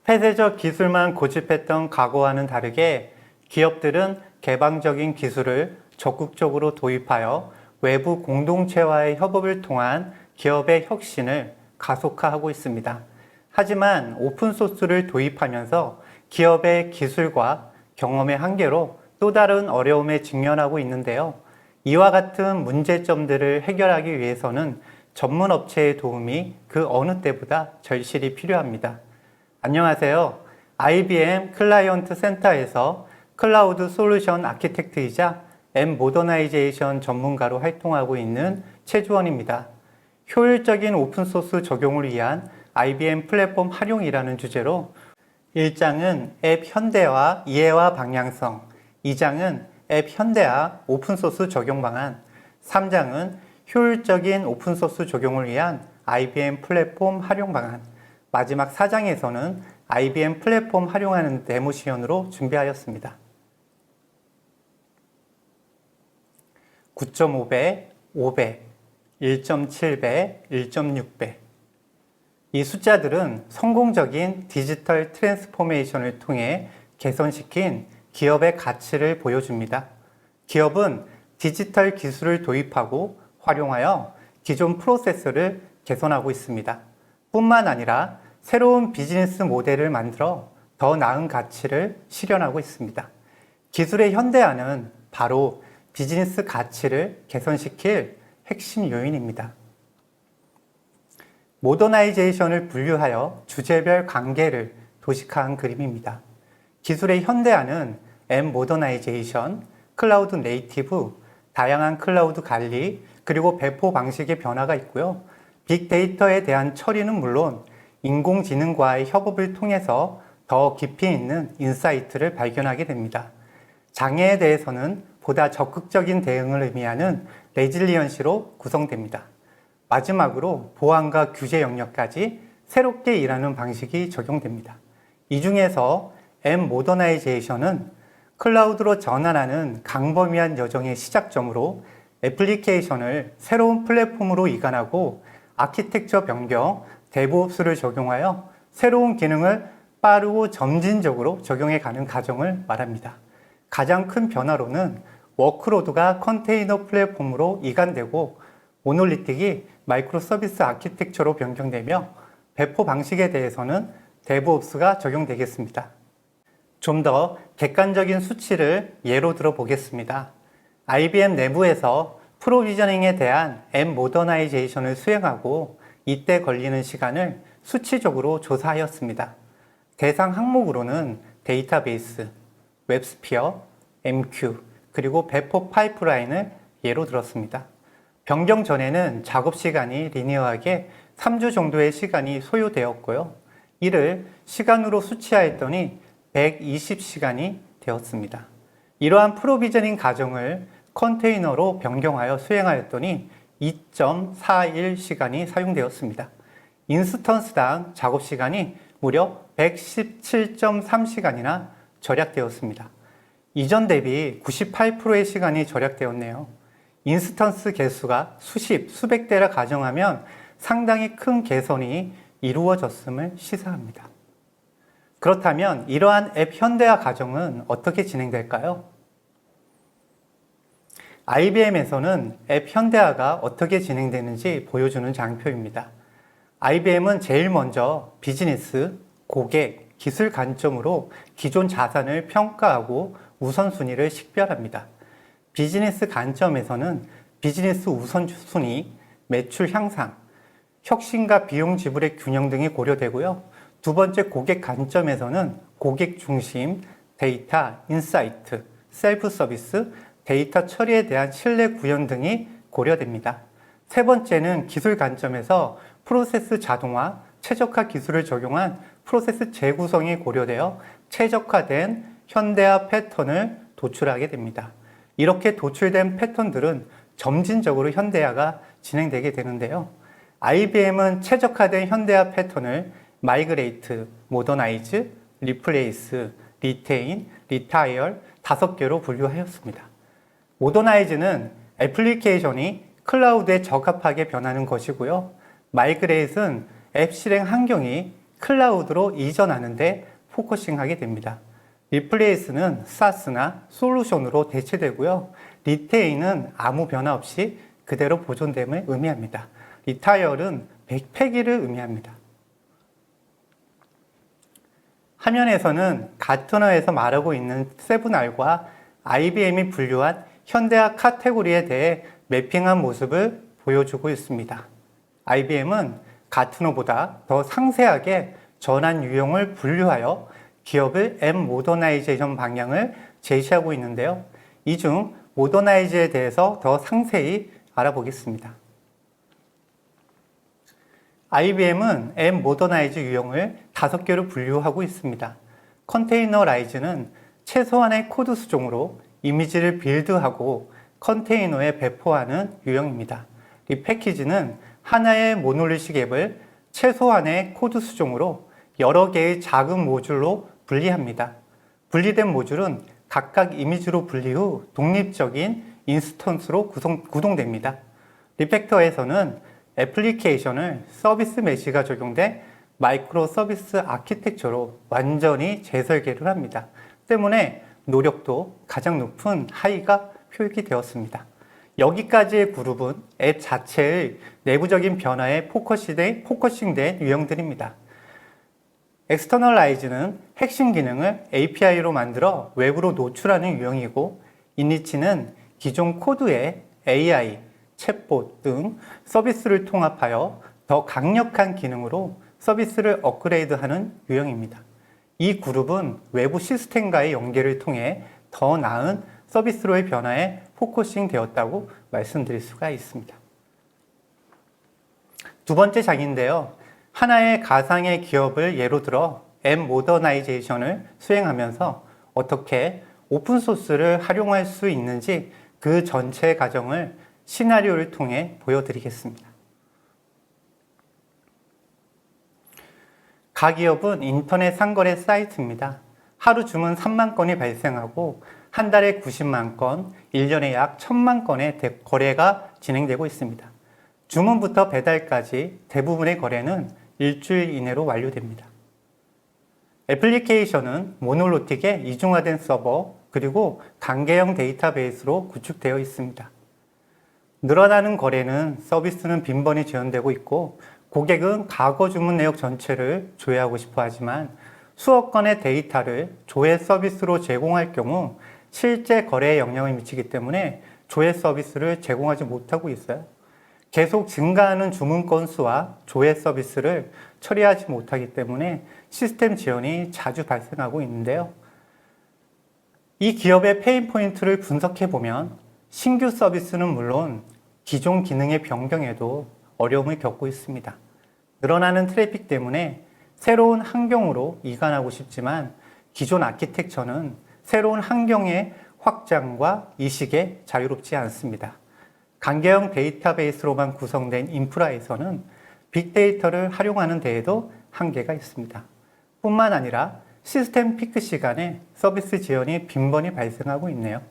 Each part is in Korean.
폐쇄적 기술만 고집했던 과거와는 다르게 기업들은 개방적인 기술을 적극적으로 도입하여 외부 공동체와의 협업을 통한 기업의 혁신을 가속화하고 있습니다. 하지만 오픈소스를 도입하면서 기업의 기술과 경험의 한계로 또 다른 어려움에 직면하고 있는데요. 이와 같은 문제점들을 해결하기 위해서는 전문 업체의 도움이 그 어느 때보다 절실히 필요합니다. 안녕하세요. IBM 클라이언트 센터에서 클라우드 솔루션 아키텍트이자 앱 모더나이제이션 전문가로 활동하고 있는 최주원입니다. 효율적인 오픈소스 적용을 위한 IBM 플랫폼 활용이라는 주제로 1장은 앱 현대화 이해와 방향성, 2장은 앱 현대화 오픈소스 적용 방안, 3장은 효율적인 오픈소스 적용을 위한 IBM 플랫폼 활용 방안, 마지막 4장에서는 IBM 플랫폼 활용하는 데모 시연으로 준비하였습니다. 9.5배, 5배, 1.7배, 1.6배. 이 숫자들은 성공적인 디지털 트랜스포메이션을 통해 개선시킨 기업의 가치를 보여줍니다. 기업은 디지털 기술을 도입하고 활용하여 기존 프로세스를 개선하고 있습니다. 뿐만 아니라 새로운 비즈니스 모델을 만들어 더 나은 가치를 실현하고 있습니다. 기술의 현대화는 바로 비즈니스 가치를 개선시킬 핵심 요인입니다. 모더나이제이션을 분류하여 주제별 관계를 도식화한 그림입니다. 기술의 현대화는 앱 모더나이제이션, 클라우드 네이티브, 다양한 클라우드 관리, 그리고 배포 방식의 변화가 있고요. 빅데이터에 대한 처리는 물론 인공지능과의 협업을 통해서 더 깊이 있는 인사이트를 발견하게 됩니다. 장애에 대해서는 보다 적극적인 대응을 의미하는 레질리언시로 구성됩니다. 마지막으로 보안과 규제 영역까지 새롭게 일하는 방식이 적용됩니다. 이 중에서 앱 모더나이제이션은 클라우드로 전환하는 광범위한 여정의 시작점으로 애플리케이션을 새로운 플랫폼으로 이관하고 아키텍처 변경, 데브옵스를 적용하여 새로운 기능을 빠르고 점진적으로 적용해 가는 과정을 말합니다. 가장 큰 변화로는 워크로드가 컨테이너 플랫폼으로 이관되고 모놀리틱이 마이크로 서비스 아키텍처로 변경되며 배포 방식에 대해서는 데브옵스가 적용되겠습니다. 좀 더 객관적인 수치를 예로 들어 보겠습니다. IBM 내부에서 프로비저닝에 대한 앱 모더나이제이션을 수행하고 이때 걸리는 시간을 수치적으로 조사하였습니다. 대상 항목으로는 데이터베이스, 웹스피어, MQ, 그리고 배포 파이프라인을 예로 들었습니다. 변경 전에는 작업 시간이 리니어하게 3주 정도의 시간이 소요되었고요. 이를 시간으로 수치하였더니 120시간이 되었습니다. 이러한 프로비저닝 과정을 컨테이너로 변경하여 수행하였더니 2.41시간이 사용되었습니다. 인스턴스당 작업 시간이 무려 117.3시간이나 절약되었습니다. 이전 대비 98%의 시간이 절약되었네요. 인스턴스 개수가 수십, 수백 대라 가정하면 상당히 큰 개선이 이루어졌음을 시사합니다. 그렇다면 이러한 앱 현대화 과정은 어떻게 진행될까요? IBM에서는 앱 현대화가 어떻게 진행되는지 보여주는 장표입니다. IBM은 제일 먼저 비즈니스, 고객, 기술 관점으로 기존 자산을 평가하고 우선순위를 식별합니다. 비즈니스 관점에서는 비즈니스 우선순위, 매출 향상, 혁신과 비용 지불의 균형 등이 고려되고요. 두 번째 고객 관점에서는 고객 중심, 데이터, 인사이트, 셀프 서비스, 데이터 처리에 대한 신뢰 구현 등이 고려됩니다. 세 번째는 기술 관점에서 프로세스 자동화, 최적화 기술을 적용한 프로세스 재구성이 고려되어 최적화된 현대화 패턴을 도출하게 됩니다. 이렇게 도출된 패턴들은 점진적으로 현대화가 진행되게 되는데요. IBM은 최적화된 현대화 패턴을 마이그레이트, 모더나이즈, 리플레이스, 리테인, 리타이얼 5개로 분류하였습니다. 모더나이즈는 애플리케이션이 클라우드에 적합하게 변하는 것이고요. 마이그레이트는 앱 실행 환경이 클라우드로 이전하는데 포커싱하게 됩니다. 리플레이스는 SaaS나 솔루션으로 대체되고요. 리테인은 아무 변화 없이 그대로 보존됨을 의미합니다. 리타이어는 폐기를 의미합니다. 화면에서는 가트너에서 말하고 있는 7R과 IBM이 분류한 현대화 카테고리에 대해 매핑한 모습을 보여주고 있습니다. IBM은 가트너보다 더 상세하게 전환 유형을 분류하여 기업의 M 모더나이제이션 방향을 제시하고 있는데요. 이 중 모더나이즈에 대해서 더 상세히 알아보겠습니다. IBM은 M 모더나이즈 유형을 5개로 분류하고 있습니다. 컨테이너라이즈는 최소한의 코드 수종으로 이미지를 빌드하고 컨테이너에 배포하는 유형입니다. 리패키지는 하나의 모놀리식 앱을 최소한의 코드 수종으로 여러 개의 작은 모듈로 분리합니다. 분리된 모듈은 각각 이미지로 분리 후 독립적인 인스턴스로 구동됩니다. 리팩터에서는 애플리케이션을 서비스 메시가 적용된 마이크로 서비스 아키텍처로 완전히 재설계를 합니다. 때문에 노력도 가장 높은 하이가 표기되었습니다. 여기까지의 그룹은 앱 자체의 내부적인 변화에 포커싱된 유형들입니다. 엑스터널라이즈는 핵심 기능을 API로 만들어 외부로 노출하는 유형이고, 인리치는 기존 코드에 AI, 챗봇 등 서비스를 통합하여 더 강력한 기능으로 서비스를 업그레이드하는 유형입니다. 이 그룹은 외부 시스템과의 연계를 통해 더 나은 서비스로의 변화에 포커싱 되었다고 말씀드릴 수가 있습니다. 두 번째 장인데요. 하나의 가상의 기업을 예로 들어 M 모더나이제이션을 수행하면서 어떻게 오픈소스를 활용할 수 있는지 그 전체 과정을 시나리오를 통해 보여드리겠습니다. 가기업은 인터넷 상거래 사이트입니다. 하루 주문 3만 건이 발생하고 한 달에 90만 건, 1년에 약 1000만 건의 거래가 진행되고 있습니다. 주문부터 배달까지 대부분의 거래는 일주일 이내로 완료됩니다. 애플리케이션은 모놀리틱의 이중화된 서버 그리고 단계형 데이터베이스로 구축되어 있습니다. 늘어나는 거래는 서비스는 빈번히 지연되고 있고, 고객은 과거 주문 내역 전체를 조회하고 싶어 하지만 수억 건의 데이터를 조회 서비스로 제공할 경우 실제 거래에 영향을 미치기 때문에 조회 서비스를 제공하지 못하고 있어요. 계속 증가하는 주문 건수와 조회 서비스를 처리하지 못하기 때문에 시스템 지연이 자주 발생하고 있는데요. 이 기업의 페인 포인트를 분석해 보면 신규 서비스는 물론 기존 기능의 변경에도 어려움을 겪고 있습니다. 늘어나는 트래픽 때문에 새로운 환경으로 이관하고 싶지만 기존 아키텍처는 새로운 환경의 확장과 이식에 자유롭지 않습니다. 단계형 데이터베이스로만 구성된 인프라에서는 빅데이터를 활용하는 데에도 한계가 있습니다. 뿐만 아니라 시스템 피크 시간에 서비스 지연이 빈번히 발생하고 있네요.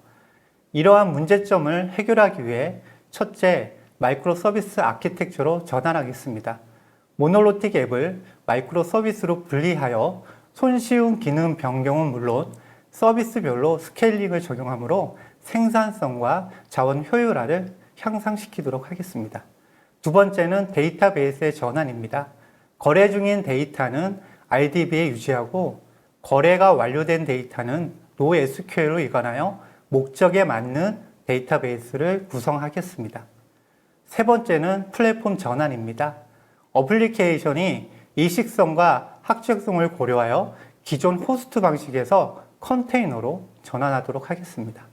이러한 문제점을 해결하기 위해 첫째, 마이크로 서비스 아키텍처로 전환하겠습니다. 모놀리틱 앱을 마이크로 서비스로 분리하여 손쉬운 기능 변경은 물론 서비스별로 스케일링을 적용하므로 생산성과 자원 효율화를 향상시키도록 하겠습니다. 두 번째는 데이터베이스의 전환입니다. 거래 중인 데이터는 RDB에 유지하고 거래가 완료된 데이터는 NoSQL로 이관하여 목적에 맞는 데이터베이스를 구성하겠습니다. 세 번째는 플랫폼 전환입니다. 어플리케이션이 이식성과 학적성을 고려하여 기존 호스트 방식에서 컨테이너로 전환하도록 하겠습니다.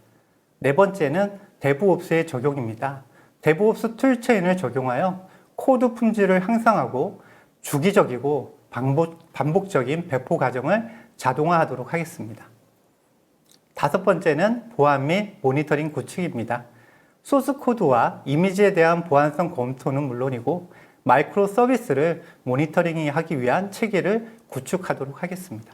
네 번째는 데브옵스의 적용입니다. 데브옵스 툴체인을 적용하여 코드 품질을 향상하고 주기적이고 반복적인 배포 과정을 자동화하도록 하겠습니다. 다섯 번째는 보안 및 모니터링 구축입니다. 소스 코드와 이미지에 대한 보안성 검토는 물론이고 마이크로 서비스를 모니터링하기 위한 체계를 구축하도록 하겠습니다.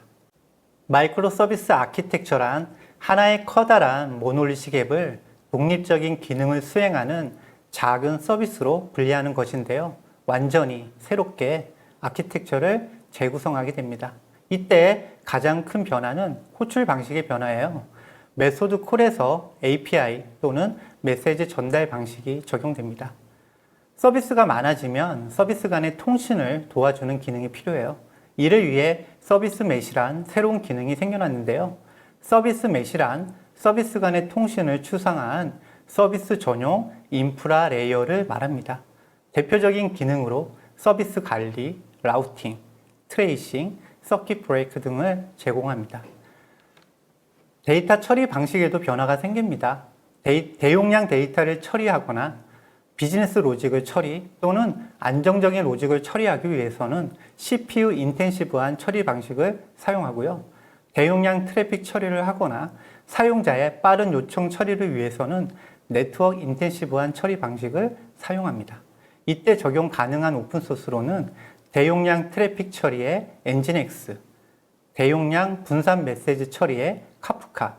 마이크로 서비스 아키텍처란 하나의 커다란 모놀리식 앱을 독립적인 기능을 수행하는 작은 서비스로 분리하는 것인데요. 완전히 새롭게 아키텍처를 재구성하게 됩니다. 이때 가장 큰 변화는 호출 방식의 변화예요. 메소드 콜에서 API 또는 메시지 전달 방식이 적용됩니다. 서비스가 많아지면 서비스 간의 통신을 도와주는 기능이 필요해요. 이를 위해 서비스 메시란 새로운 기능이 생겨났는데요. 서비스 메시란 서비스 간의 통신을 추상화한 서비스 전용 인프라 레이어를 말합니다. 대표적인 기능으로 서비스 관리, 라우팅, 트레이싱, 서킷 브레이크 등을 제공합니다. 데이터 처리 방식에도 변화가 생깁니다. 대용량 데이터를 처리하거나 비즈니스 로직을 처리 또는 안정적인 로직을 처리하기 위해서는 CPU 인텐시브한 처리 방식을 사용하고요. 대용량 트래픽 처리를 하거나 사용자의 빠른 요청 처리를 위해서는 네트워크 인텐시브한 처리 방식을 사용합니다. 이때 적용 가능한 오픈소스로는 대용량 트래픽 처리의 엔진X, 대용량 분산 메시지 처리의 카프카,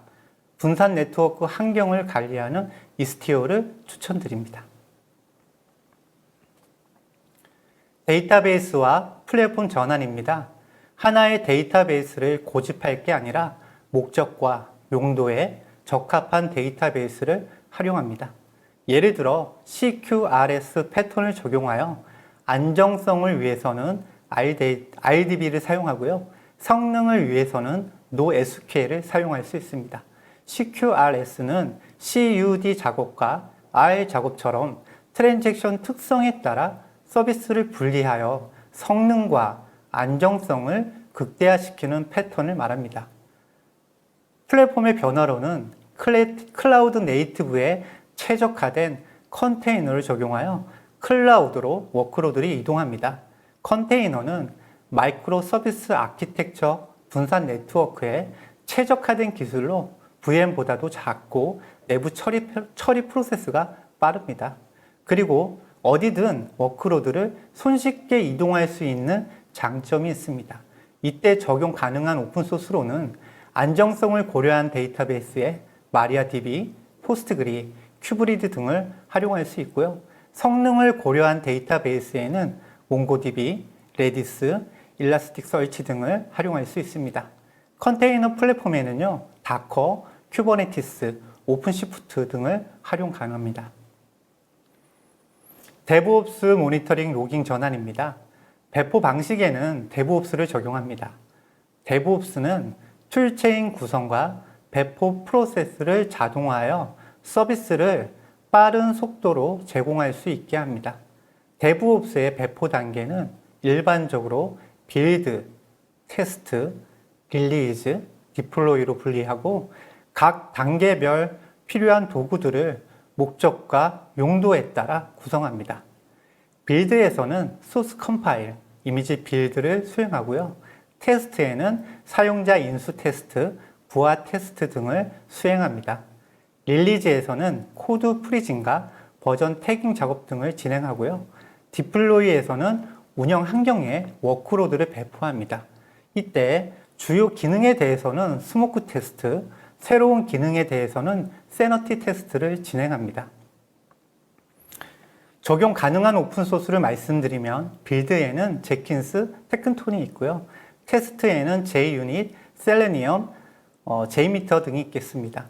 분산 네트워크 환경을 관리하는 이스티어를 추천드립니다. 데이터베이스와 플랫폼 전환입니다. 하나의 데이터베이스를 고집할 게 아니라 목적과 용도에 적합한 데이터베이스를 활용합니다. 예를 들어 CQRS 패턴을 적용하여 안정성을 위해서는 RDB를 사용하고요. 성능을 위해서는 NoSQL을 사용할 수 있습니다. CQRS는 CUD 작업과 R 작업처럼 트랜잭션 특성에 따라 서비스를 분리하여 성능과 안정성을 극대화시키는 패턴을 말합니다. 플랫폼의 변화로는 클라우드 네이티브에 최적화된 컨테이너를 적용하여 클라우드로 워크로드들이 이동합니다. 컨테이너는 마이크로 서비스 아키텍처 분산 네트워크에 최적화된 기술로 VM보다도 작고 내부 처리 프로세스가 빠릅니다. 그리고 어디든 워크로드를 손쉽게 이동할 수 있는 장점이 있습니다. 이때 적용 가능한 오픈소스로는 안정성을 고려한 데이터베이스에 마리아DB, 포스트그리, 큐브리드 등을 활용할 수 있고요. 성능을 고려한 데이터베이스에는 몽고DB, 레디스, 일라스틱서치 등을 활용할 수 있습니다. 컨테이너 플랫폼에는요, 다커, 쿠버네티스, 오픈시프트 등을 활용 가능합니다. 데브옵스 모니터링 로깅 전환입니다. 배포 방식에는 데브옵스를 적용합니다. 데브옵스는 툴체인 구성과 배포 프로세스를 자동화하여 서비스를 빠른 속도로 제공할 수 있게 합니다. 데브옵스의 배포 단계는 일반적으로 빌드, 테스트, 릴리즈, 디플로이로 분리하고 각 단계별 필요한 도구들을 목적과 용도에 따라 구성합니다. 빌드에서는 소스 컴파일, 이미지 빌드를 수행하고요. 테스트에는 사용자 인수 테스트, 부하 테스트 등을 수행합니다. 릴리즈에서는 코드 프리징과 버전 태깅 작업 등을 진행하고요. 디플로이에서는 운영 환경에 워크로드를 배포합니다. 이때 주요 기능에 대해서는 스모크 테스트, 새로운 기능에 대해서는 세너티 테스트를 진행합니다. 적용 가능한 오픈소스를 말씀드리면 빌드에는 제킨스, 테크톤이 있고요. 테스트에는 JUnit, 셀레니엄, JMeter 등이 있겠습니다.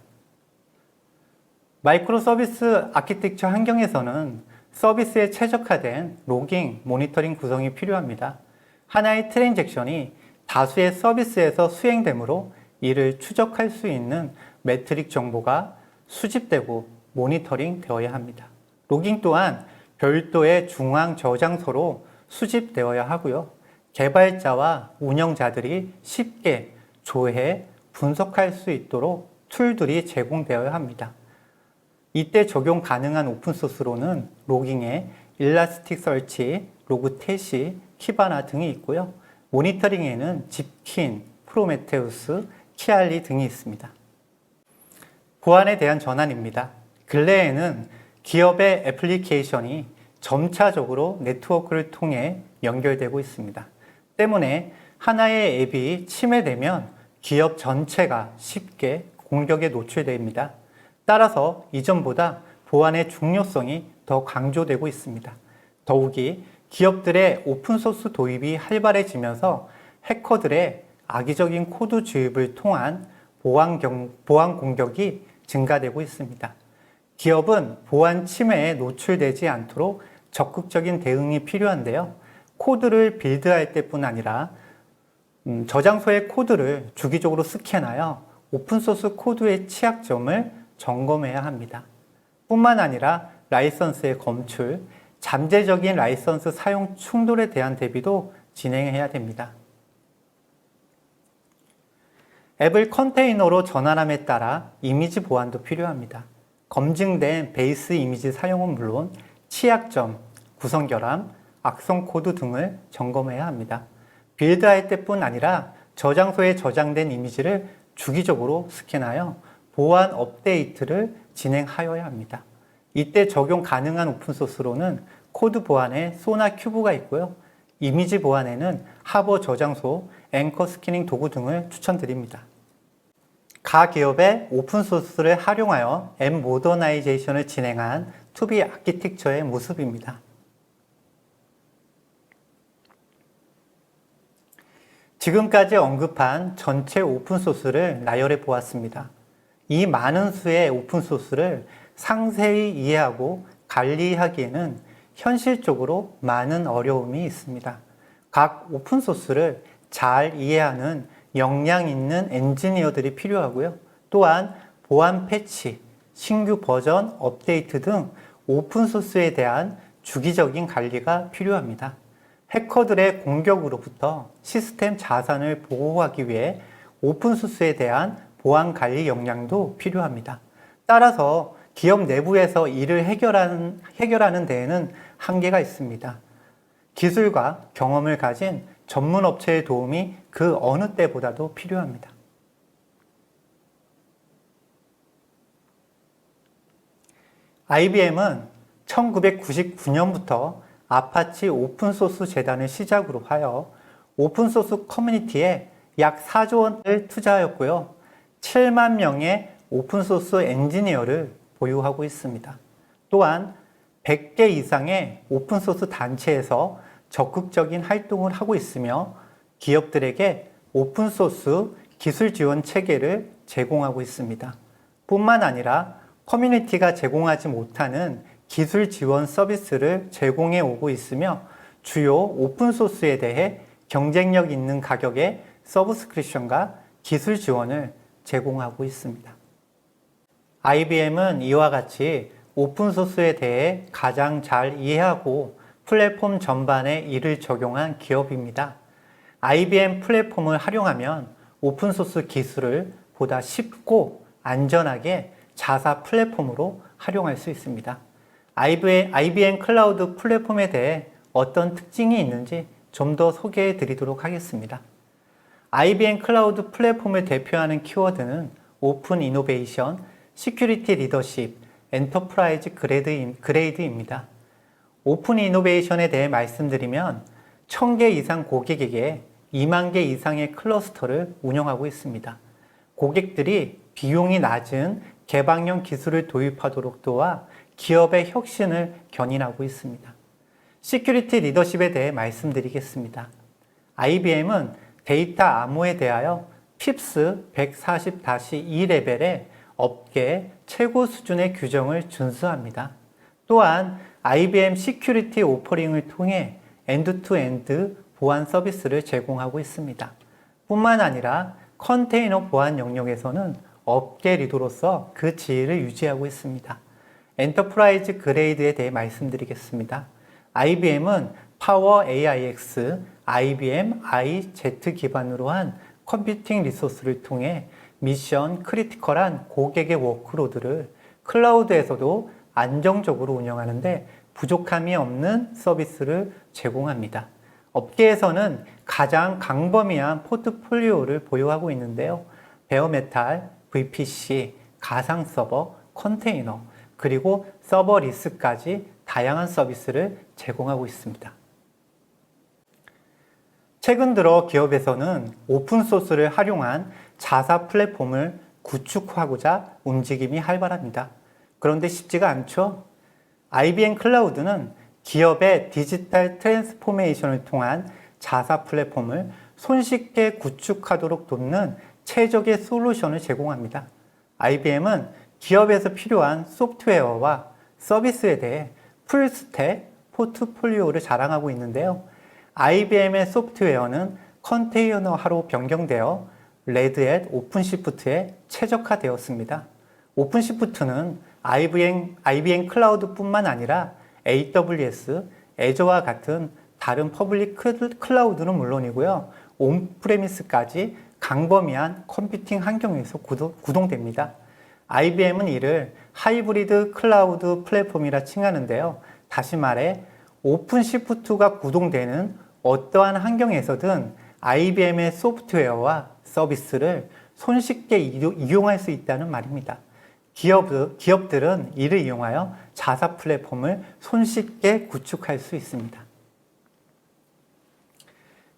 마이크로 서비스 아키텍처 환경에서는 서비스에 최적화된 로깅, 모니터링 구성이 필요합니다. 하나의 트랜잭션이 다수의 서비스에서 수행되므로 이를 추적할 수 있는 매트릭 정보가 수집되고 모니터링 되어야 합니다. 로깅 또한 별도의 중앙 저장소로 수집되어야 하고요. 개발자와 운영자들이 쉽게 조회, 분석할 수 있도록 툴들이 제공되어야 합니다. 이때 적용 가능한 오픈소스로는 로깅에 일라스틱서치, 로그태시, 키바나 등이 있고요. 모니터링에는 집킨, 프로메테우스, 키알리 등이 있습니다. 보안에 대한 전환입니다. 근래에는 기업의 애플리케이션이 점차적으로 네트워크를 통해 연결되고 있습니다. 때문에 하나의 앱이 침해되면 기업 전체가 쉽게 공격에 노출됩니다. 따라서 이전보다 보안의 중요성이 더 강조되고 있습니다. 더욱이 기업들의 오픈소스 도입이 활발해지면서 해커들의 악의적인 코드 주입을 통한 보안 공격이 증가되고 있습니다. 기업은 보안 침해에 노출되지 않도록 적극적인 대응이 필요한데요. 코드를 빌드할 때뿐 아니라 저장소의 코드를 주기적으로 스캔하여 오픈소스 코드의 취약점을 점검해야 합니다. 뿐만 아니라 라이선스의 검출, 잠재적인 라이선스 사용 충돌에 대한 대비도 진행해야 됩니다. 앱을 컨테이너로 전환함에 따라 이미지 보안도 필요합니다. 검증된 베이스 이미지 사용은 물론 취약점, 구성 결함, 악성 코드 등을 점검해야 합니다. 빌드할 때뿐 아니라 저장소에 저장된 이미지를 주기적으로 스캔하여 보안 업데이트를 진행하여야 합니다. 이때 적용 가능한 오픈소스로는 코드 보안에 소나큐브가 있고요. 이미지 보안에는 하버 저장소, 앵커 스캐닝 도구 등을 추천드립니다. 가 기업의 오픈소스를 활용하여 앱 모더나이제이션을 진행한 투비 아키텍처의 모습입니다. 지금까지 언급한 전체 오픈소스를 나열해 보았습니다. 이 많은 수의 오픈소스를 상세히 이해하고 관리하기에는 현실적으로 많은 어려움이 있습니다. 각 오픈소스를 잘 이해하는 역량 있는 엔지니어들이 필요하고요. 또한 보안 패치, 신규 버전 업데이트 등 오픈소스에 대한 주기적인 관리가 필요합니다. 해커들의 공격으로부터 시스템 자산을 보호하기 위해 오픈소스에 대한 보안 관리 역량도 필요합니다. 따라서 기업 내부에서 이를 해결하는 데에는 한계가 있습니다. 기술과 경험을 가진 전문 업체의 도움이 그 어느 때보다도 필요합니다. IBM은 1999년부터 아파치 오픈소스 재단을 시작으로 하여 오픈소스 커뮤니티에 약 4조 원을 투자하였고요. 7만 명의 오픈소스 엔지니어를 보유하고 있습니다. 또한 100개 이상의 오픈소스 단체에서 적극적인 활동을 하고 있으며 기업들에게 오픈소스 기술 지원 체계를 제공하고 있습니다. 뿐만 아니라 커뮤니티가 제공하지 못하는 기술 지원 서비스를 제공해 오고 있으며 주요 오픈소스에 대해 경쟁력 있는 가격의 서브스크립션과 기술 지원을 제공하고 있습니다. IBM은 이와 같이 오픈소스에 대해 가장 잘 이해하고 플랫폼 전반에 이를 적용한 기업입니다. IBM 플랫폼을 활용하면 오픈소스 기술을 보다 쉽고 안전하게 자사 플랫폼으로 활용할 수 있습니다. IBM 클라우드 플랫폼에 대해 어떤 특징이 있는지 좀 더 소개해 드리도록 하겠습니다. IBM 클라우드 플랫폼을 대표하는 키워드는 오픈 이노베이션, 시큐리티 리더십, 엔터프라이즈 그레이드입니다. 오픈 이노베이션에 대해 말씀드리면 1000개 이상 고객에게 2만 개 이상의 클러스터를 운영하고 있습니다. 고객들이 비용이 낮은 개방형 기술을 도입하도록 도와 기업의 혁신을 견인하고 있습니다. 시큐리티 리더십에 대해 말씀드리겠습니다. IBM은 데이터 암호에 대하여 PIPS 140-2 레벨의 업계 최고 수준의 규정을 준수합니다. 또한 IBM 시큐리티 오퍼링을 통해 엔드-투-엔드 보안 서비스를 제공하고 있습니다. 뿐만 아니라 컨테이너 보안 영역에서는 업계 리더로서 그 지위를 유지하고 있습니다. 엔터프라이즈 그레이드에 대해 말씀드리겠습니다. IBM은 파워 AIX, IBM IZ 기반으로 한 컴퓨팅 리소스를 통해 미션 크리티컬한 고객의 워크로드를 클라우드에서도 안정적으로 운영하는데 부족함이 없는 서비스를 제공합니다. 업계에서는 가장 광범위한 포트폴리오를 보유하고 있는데요. 베어메탈, VPC, 가상서버, 컨테이너, 그리고 서버리스까지 다양한 서비스를 제공하고 있습니다. 최근 들어 기업에서는 오픈소스를 활용한 자사 플랫폼을 구축하고자 움직임이 활발합니다. 그런데 쉽지가 않죠? IBM 클라우드는 기업의 디지털 트랜스포메이션을 통한 자사 플랫폼을 손쉽게 구축하도록 돕는 최적의 솔루션을 제공합니다. IBM은 기업에서 필요한 소프트웨어와 서비스에 대해 풀스택 포트폴리오를 자랑하고 있는데요. IBM의 소프트웨어는 컨테이너화로 변경되어 레드햇 오픈시프트에 최적화되었습니다. 오픈시프트는 IBM 클라우드뿐만 아니라 AWS, 애저와 같은 다른 퍼블릭 클라우드는 물론이고요. 온프레미스까지 광범위한 컴퓨팅 환경에서 구동됩니다. IBM은 이를 하이브리드 클라우드 플랫폼이라 칭하는데요. 다시 말해 오픈시프트가 구동되는 어떠한 환경에서든 IBM의 소프트웨어와 서비스를 손쉽게 이용할 수 있다는 말입니다. 기업들은 이를 이용하여 자사 플랫폼을 손쉽게 구축할 수 있습니다.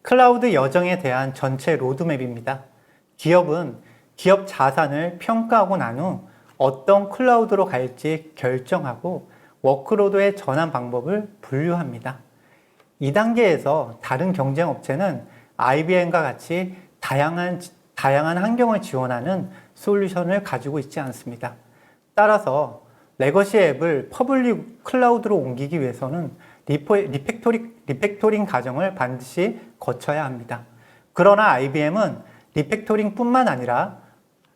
클라우드 여정에 대한 전체 로드맵입니다. 기업은 기업 자산을 평가하고 난 후 어떤 클라우드로 갈지 결정하고 워크로드의 전환 방법을 분류합니다. 이 단계에서 다른 경쟁 업체는 IBM과 같이 다양한 환경을 지원하는 솔루션을 가지고 있지 않습니다. 따라서 레거시 앱을 퍼블릭 클라우드로 옮기기 위해서는 리팩토링 과정을 반드시 거쳐야 합니다. 그러나 IBM은 리팩토링뿐만 아니라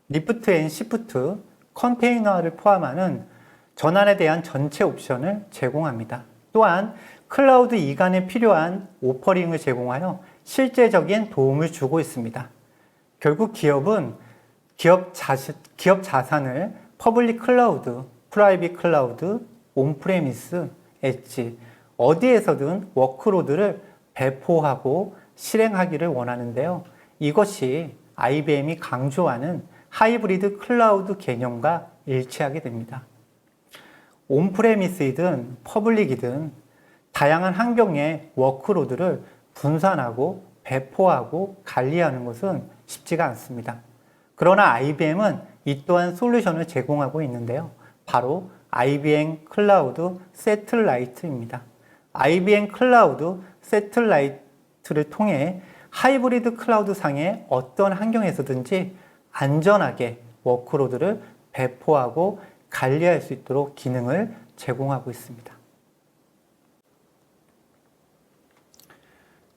리프트 앤 시프트, 컨테이너를 포함하는 전환에 대한 전체 옵션을 제공합니다. 또한 클라우드 이관에 필요한 오퍼링을 제공하여 실제적인 도움을 주고 있습니다. 결국 기업은 기업 자산을 퍼블릭 클라우드, 프라이빗 클라우드, 온프레미스, 엣지 어디에서든 워크로드를 배포하고 실행하기를 원하는데요. 이것이 IBM이 강조하는 하이브리드 클라우드 개념과 일치하게 됩니다. 온프레미스이든 퍼블릭이든 다양한 환경의 워크로드를 분산하고 배포하고 관리하는 것은 쉽지가 않습니다. 그러나 IBM은 이 또한 솔루션을 제공하고 있는데요. 바로 IBM 클라우드 세틀라이트입니다. IBM 클라우드 세틀라이트를 통해 하이브리드 클라우드 상의 어떤 환경에서든지 안전하게 워크로드를 배포하고 관리할 수 있도록 기능을 제공하고 있습니다.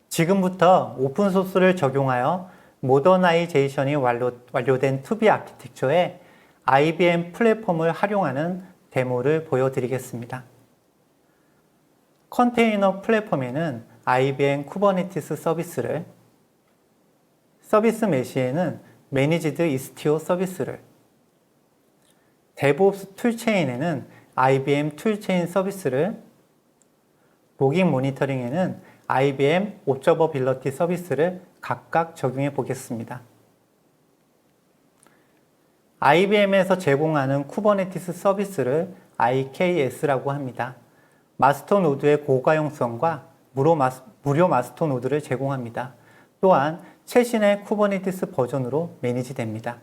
지금부터 오픈소스를 적용하여 모더나이제이션이 완료된 투비 아키텍처에 IBM 플랫폼을 활용하는 데모를 보여드리겠습니다. 컨테이너 플랫폼에는 IBM 쿠버네티스 서비스를, 서비스 메시에는 매니지드 이스티오 서비스를, 데브옵스 툴체인에는 IBM 툴체인 서비스를, 로깅 모니터링에는 IBM 옵저버빌러티 서비스를 각각 적용해 보겠습니다. IBM에서 제공하는 쿠버네티스 서비스를 IKS라고 합니다. 마스터 노드의 고가용성과 무료 마스터 노드를 제공합니다. 또한 최신의 쿠버네티스 버전으로 매니지됩니다.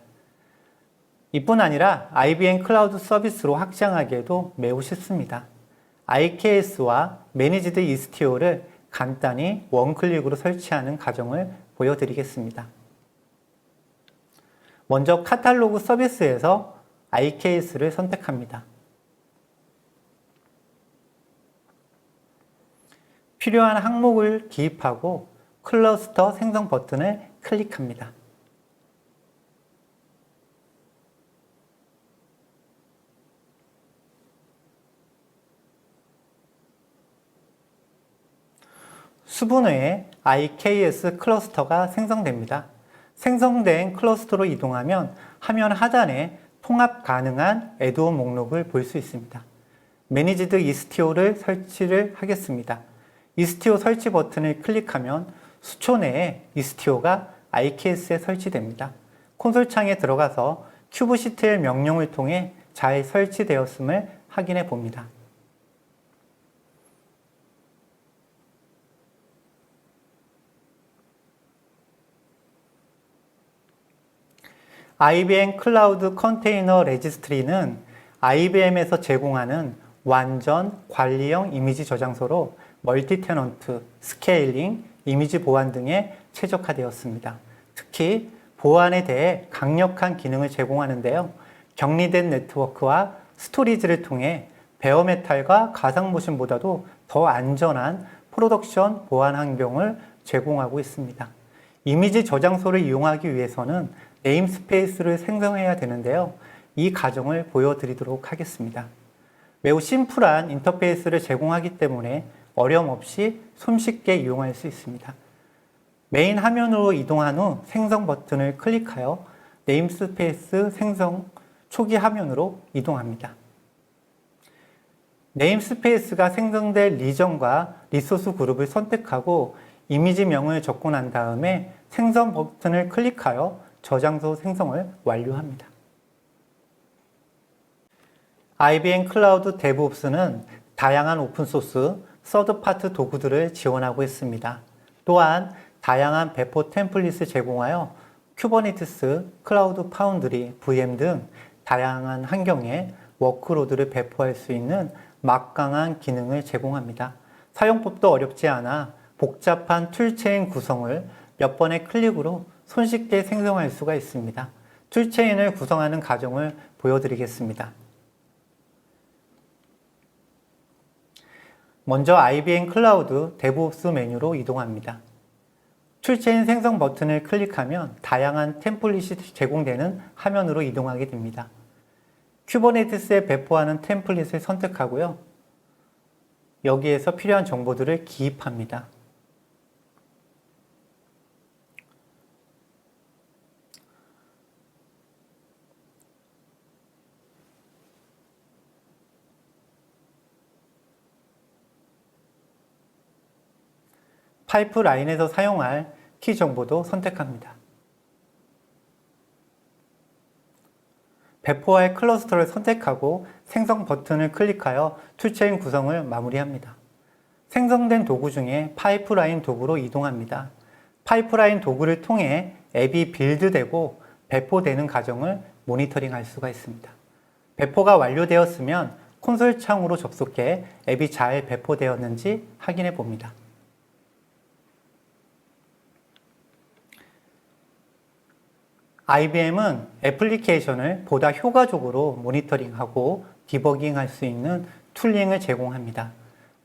이뿐 아니라 IBM 클라우드 서비스로 확장하기에도 매우 쉽습니다. IKS와 매니지드 이스티오를 간단히 원클릭으로 설치하는 과정을 보여드리겠습니다. 먼저 카탈로그 서비스에서 IKS를 선택합니다. 필요한 항목을 기입하고 클러스터 생성 버튼을 클릭합니다. 수분 외에 IKS 클러스터가 생성됩니다. 생성된 클러스터로 이동하면 화면 하단에 통합 가능한 애드온 목록을 볼 수 있습니다. 매니지드 이스티오를 설치를 하겠습니다. 이스티오 설치 버튼을 클릭하면 수초 내에 이스티오가 IKS에 설치됩니다. 콘솔 창에 들어가서 큐브시트의 명령을 통해 잘 설치되었음을 확인해 봅니다. IBM 클라우드 컨테이너 레지스트리는 IBM에서 제공하는 완전 관리형 이미지 저장소로 멀티 테넌트, 스케일링, 이미지 보안 등에 최적화되었습니다. 특히 보안에 대해 강력한 기능을 제공하는데요. 격리된 네트워크와 스토리지를 통해 베어메탈과 가상모신보다도 더 안전한 프로덕션 보안 환경을 제공하고 있습니다. 이미지 저장소를 이용하기 위해서는 네임스페이스를 생성해야 되는데요. 이 과정을 보여드리도록 하겠습니다. 매우 심플한 인터페이스를 제공하기 때문에 어려움 없이 손쉽게 이용할 수 있습니다. 메인 화면으로 이동한 후 생성 버튼을 클릭하여 네임스페이스 생성 초기 화면으로 이동합니다. 네임스페이스가 생성될 리전과 리소스 그룹을 선택하고 이미지명을 적고 난 다음에 생성 버튼을 클릭하여 저장소 생성을 완료합니다. IBM 클라우드 데브옵스는 다양한 오픈소스, 서드파트 도구들을 지원하고 있습니다. 또한 다양한 배포 템플릿을 제공하여 쿠버네티스, 클라우드 파운드리, VM 등 다양한 환경에 워크로드를 배포할 수 있는 막강한 기능을 제공합니다. 사용법도 어렵지 않아 복잡한 툴체인 구성을 몇 번의 클릭으로 손쉽게 생성할 수가 있습니다. 툴체인을 구성하는 과정을 보여드리겠습니다. 먼저 IBM 클라우드 데브옵스 메뉴로 이동합니다. 툴체인 생성 버튼을 클릭하면 다양한 템플릿이 제공되는 화면으로 이동하게 됩니다. 쿠버네티스에 배포하는 템플릿을 선택하고요. 여기에서 필요한 정보들을 기입합니다. 파이프라인에서 사용할 키 정보도 선택합니다. 배포할 클러스터를 선택하고 생성 버튼을 클릭하여 툴체인 구성을 마무리합니다. 생성된 도구 중에 파이프라인 도구로 이동합니다. 파이프라인 도구를 통해 앱이 빌드되고 배포되는 과정을 모니터링할 수가 있습니다. 배포가 완료되었으면 콘솔 창으로 접속해 앱이 잘 배포되었는지 확인해 봅니다. IBM은 애플리케이션을 보다 효과적으로 모니터링하고 디버깅할 수 있는 툴링을 제공합니다.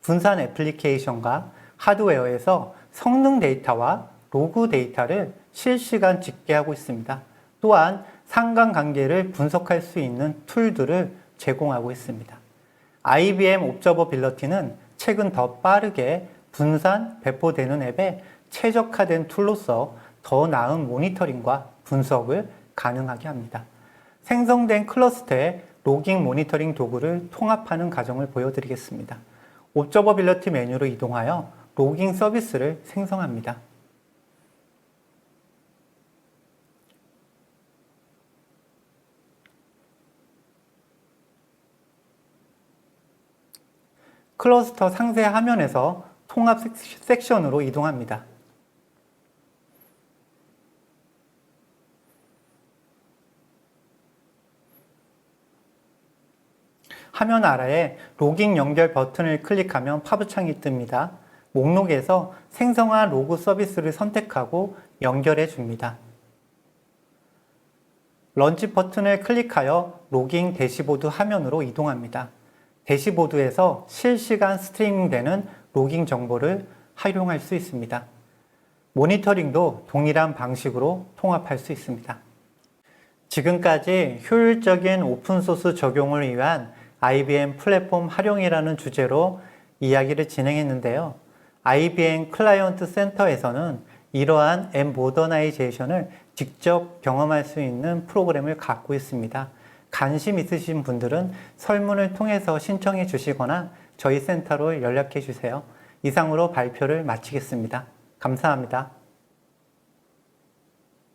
분산 애플리케이션과 하드웨어에서 성능 데이터와 로그 데이터를 실시간 집계하고 있습니다. 또한 상관관계를 분석할 수 있는 툴들을 제공하고 있습니다. IBM 옵저버빌러티는 최근 더 빠르게 분산, 배포되는 앱에 최적화된 툴로서 더 나은 모니터링과 분석을 가능하게 합니다. 생성된 클러스터에 로깅 모니터링 도구를 통합하는 과정을 보여드리겠습니다. 옵저버빌러티 메뉴로 이동하여 로깅 서비스를 생성합니다. 클러스터 상세 화면에서 통합 섹션으로 이동합니다. 화면 아래에 로깅 연결 버튼을 클릭하면 팝업창이 뜹니다. 목록에서 생성한 로그 서비스를 선택하고 연결해 줍니다. 런치 버튼을 클릭하여 로깅 대시보드 화면으로 이동합니다. 대시보드에서 실시간 스트리밍되는 로깅 정보를 활용할 수 있습니다. 모니터링도 동일한 방식으로 통합할 수 있습니다. 지금까지 효율적인 오픈소스 적용을 위한 IBM 플랫폼 활용이라는 주제로 이야기를 진행했는데요. IBM 클라이언트 센터에서는 이러한 앱 모더나이제이션을 직접 경험할 수 있는 프로그램을 갖고 있습니다. 관심 있으신 분들은 설문을 통해서 신청해 주시거나 저희 센터로 연락해 주세요. 이상으로 발표를 마치겠습니다. 감사합니다.